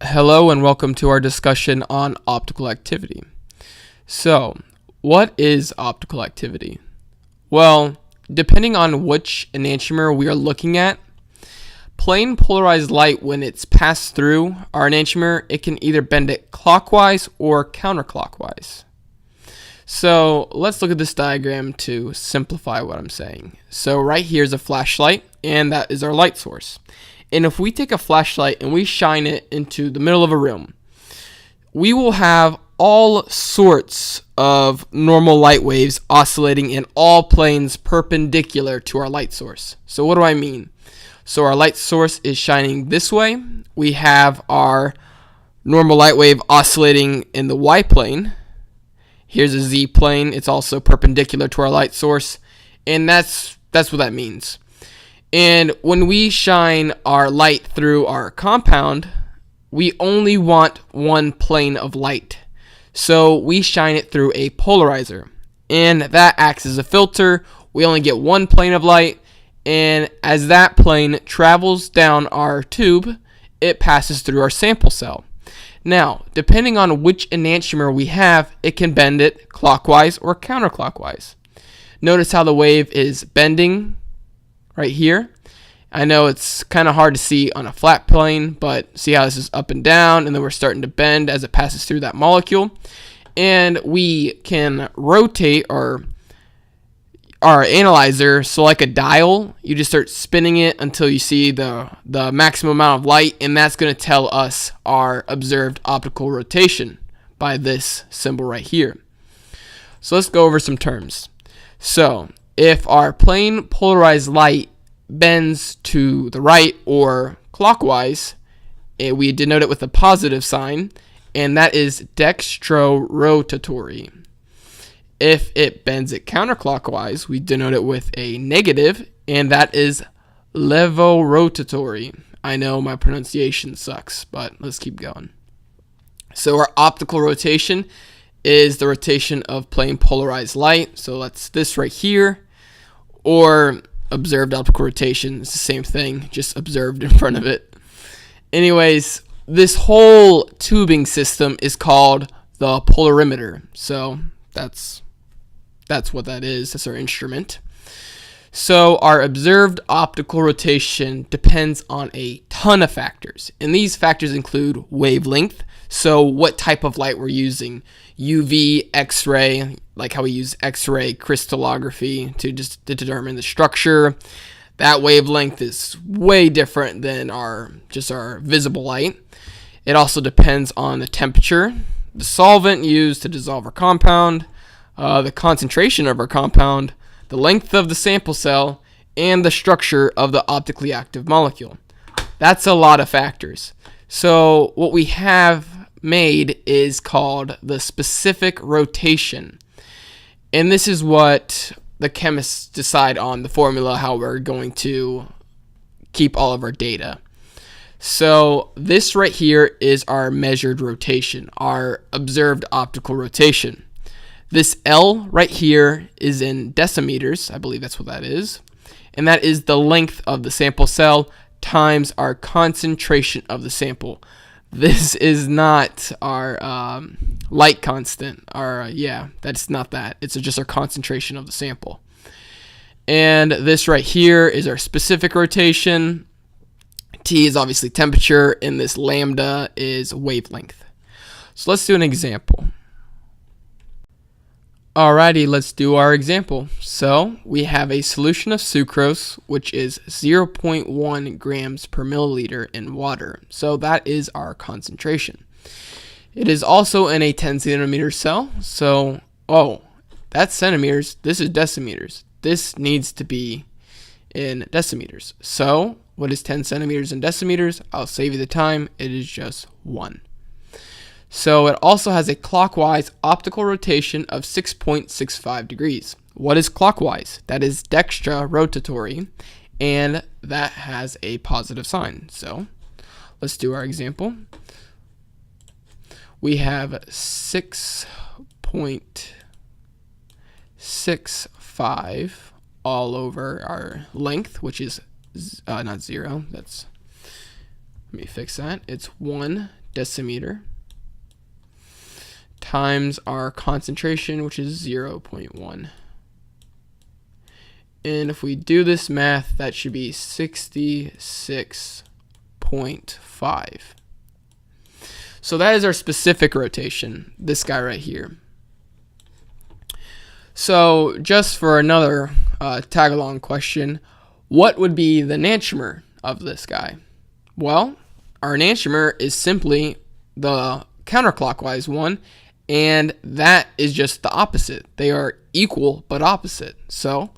Hello and welcome to our discussion on optical activity. So, what is optical activity? Well, depending on which enantiomer we are looking at, plain polarized light, when it's passed through our enantiomer, it can either bend it clockwise or counterclockwise. So, let's look at this diagram to simplify what I'm saying. So, right here is a flashlight, and that is our light source. And if we take a flashlight and we shine it into the middle of a room, we will have all sorts of normal light waves oscillating in all planes perpendicular to our light source. So what do I mean? So our light source is shining this way. We have our normal light wave oscillating in the Y plane. Here's a Z plane. It's also perpendicular to our light source. And that's what that means. And when we shine our light through our compound, we only want one plane of light. So we shine it through a polarizer, and that acts as a filter. We only get one plane of light, and as that plane travels down our tube, it passes through our sample cell. Now, depending on which enantiomer we have, it can bend it clockwise or counterclockwise. Notice how the wave is bending right here. I know it's kind of hard to see on a flat plane, but see how this is up and down, and then we're starting to bend as it passes through that molecule. And we can rotate our analyzer, so like a dial, you just start spinning it until you see the maximum amount of light, and that's going to tell us our observed optical rotation by this symbol right here. So let's go over some terms. So if our plane polarized light bends to the right or clockwise, we denote it with a positive sign, and that is dextrorotatory. If it bends it counterclockwise, we denote it with a negative, and that is levorotatory. I know my pronunciation sucks, but let's keep going. So our optical rotation is the rotation of plane polarized light. So that's this right here, or observed optical rotation. It's the same thing, just observed in front of it. Anyways, this whole tubing system is called the polarimeter. So that's what that is. That's our instrument. So our observed optical rotation depends on a ton of factors, and these factors include wavelength, so what type of light we're using, UV, X-ray, like how we use X-ray crystallography to determine the structure. That wavelength is way different than our visible light. It also depends on the temperature, the solvent used to dissolve our compound, the concentration of our compound, the length of the sample cell, and the structure of the optically active molecule. That's a lot of factors. So what we have made is called the specific rotation. And this is what the chemists decide on the formula, how we're going to keep all of our data. So this right here is our measured rotation, our observed optical rotation. This L right here is in decimeters. I believe that's what that is. And that is the length of the sample cell times our concentration of the sample. This is not our light constant. That's not that. It's just our concentration of the sample. And this right here is our specific rotation. T is obviously temperature, and this lambda is wavelength. So let's do an example. Alrighty, let's do our example. So we have a solution of sucrose, which is 0.1 grams per milliliter in water. So that is our concentration. It is also in a 10 centimeter cell. So, that's centimeters. This is decimeters. This needs to be in decimeters. So what is 10 centimeters in decimeters? I'll save you the time. It is just 1. So it also has a clockwise optical rotation of 6.65 degrees. What is clockwise? That is dextrorotatory, and that has a positive sign. So let's do our example. We have 6.65 all over our length, which is not 0. Let me fix that. It's 1 decimeter times our concentration, which is 0.1. And if we do this math, that should be 66.5. So that is our specific rotation, this guy right here. So just for another tag-along question, what would be the enantiomer of this guy? Well, our enantiomer is simply the counterclockwise one, and that is just the opposite. They are equal but opposite. So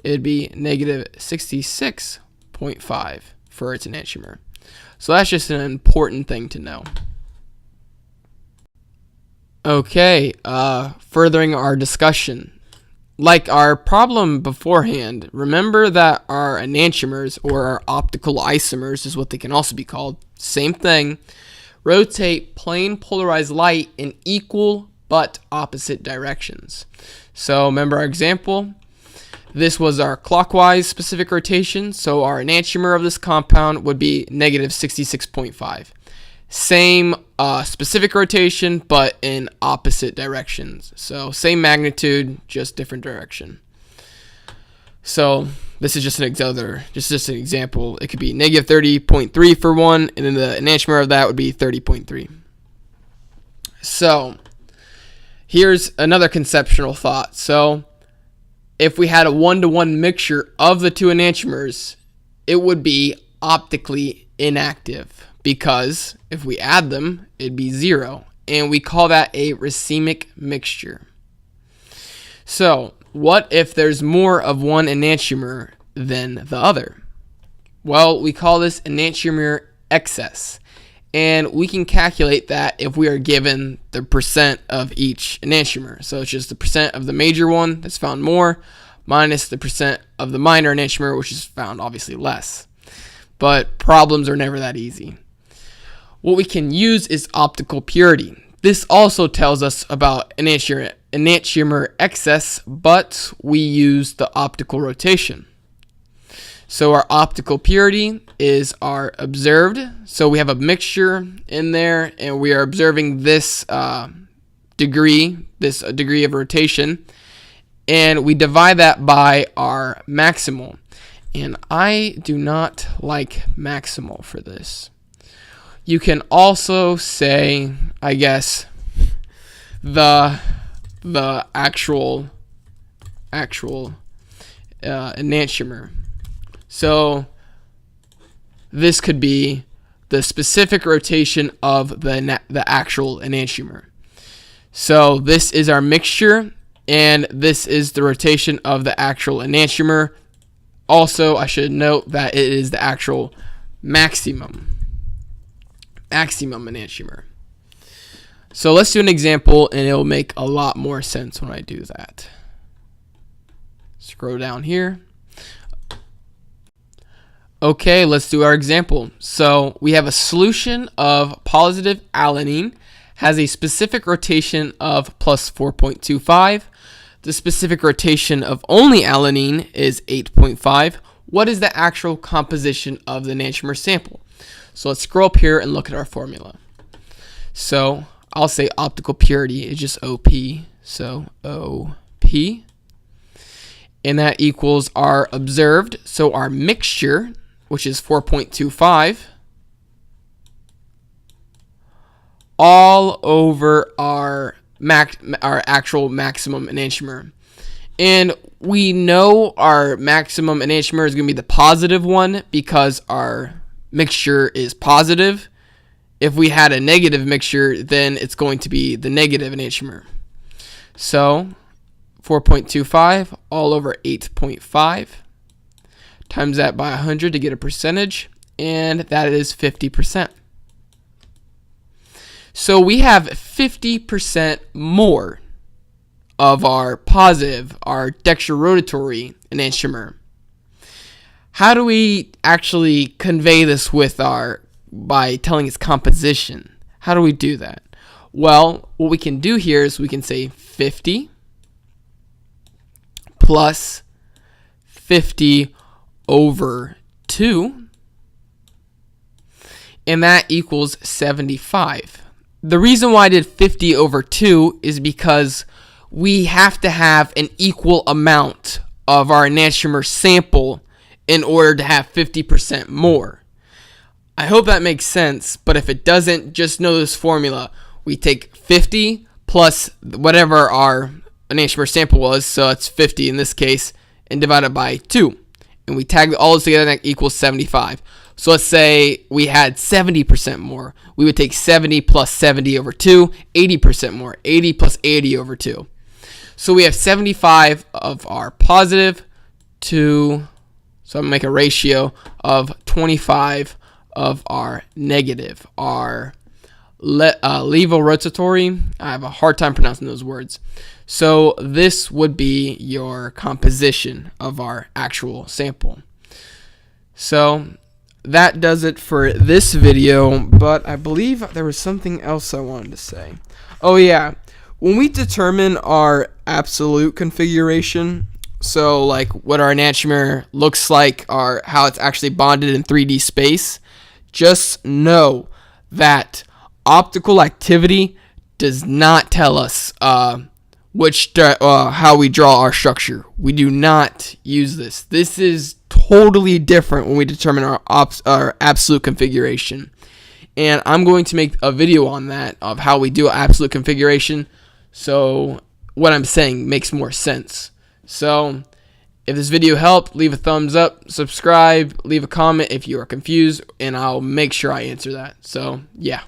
it'd be negative 66.5 for its enantiomer. So that's just an important thing to know. Okay, furthering our discussion. Like our problem beforehand, remember that our enantiomers, or our optical isomers is what they can also be called, same thing, rotate plane polarized light in equal but opposite directions. So remember our example, this was our clockwise specific rotation, so our enantiomer of this compound would be negative 66.5. Same specific rotation, but in opposite directions. So same magnitude, just different direction. So this is just an example. It could be negative 30.3 for one, and then the enantiomer of that would be 30.3. So here's another conceptual thought. So if we had a 1-to-1 mixture of the two enantiomers, it would be optically inactive, because if we add them, it'd be 0, and we call that a racemic mixture. So what if there's more of one enantiomer than the other? Well, we call this enantiomer excess, and we can calculate that if we are given the percent of each enantiomer. So it's just the percent of the major one that's found more minus the percent of the minor enantiomer, which is found obviously less. But problems are never that easy. What we can use is optical purity. This also tells us about enantiomer excess, but we use the optical rotation. So our optical purity is our observed. So we have a mixture in there, and we are observing this degree of rotation, and we divide that by our maximal. And I do not like maximal for this. You can also say, I guess, the actual enantiomer. So this could be the specific rotation of the actual enantiomer. So this is our mixture, and this is the rotation of the actual enantiomer. Also, I should note that it is the actual maximum enantiomer. So let's do an example, and it'll make a lot more sense when I do that. Scroll down here. Okay, let's do our example. So we have a solution of positive alanine, has a specific rotation of plus 4.25. The specific rotation of only alanine is 8.5. What is the actual composition of the enantiomer sample? So let's scroll up here and look at our formula. So I'll say optical purity is just OP. So OP. And that equals our observed. So our mixture, which is 4.25, all over our actual maximum enantiomer. And we know our maximum enantiomer is going to be the positive one because our mixture is positive. If we had a negative mixture, then it's going to be the negative enantiomer. So 4.25 all over 8.5. Times that by 100 to get a percentage, and that is 50%. So we have 50% more of our positive, our dextrorotatory enantiomer. How do we actually convey this by telling its composition? How do we do that? Well, what we can do here is we can say 50 plus 50 over 2 and that equals 75. The reason why I did 50 over 2 is because we have to have an equal amount of our enantiomer sample in order to have 50% more. I hope that makes sense, but if it doesn't, just know this formula. We take 50 plus whatever our enantiomer sample was, so it's 50 in this case, and divide it by 2. And we tag all this together, and that equals 75. So let's say we had 70% more. We would take 70 plus 70 over 2, 80% more. 80 plus 80 over 2. So we have 75 of our positive to, so I'm going to make a ratio of 25 of our negative, our levorotatory. I have a hard time pronouncing those words. So this would be your composition of our actual sample. So that does it for this video, but I believe there was something else I wanted to say. Oh yeah, when we determine our absolute configuration, so like what our enantiomer looks like or how it's actually bonded in 3D space, just know that optical activity does not tell us how we draw our structure. We do not use this. This is totally different when we determine our absolute configuration. And I'm going to make a video on that, of how we do absolute configuration, so what I'm saying makes more sense. So if this video helped, leave a thumbs up, subscribe, leave a comment if you are confused, and I'll make sure I answer that. So yeah.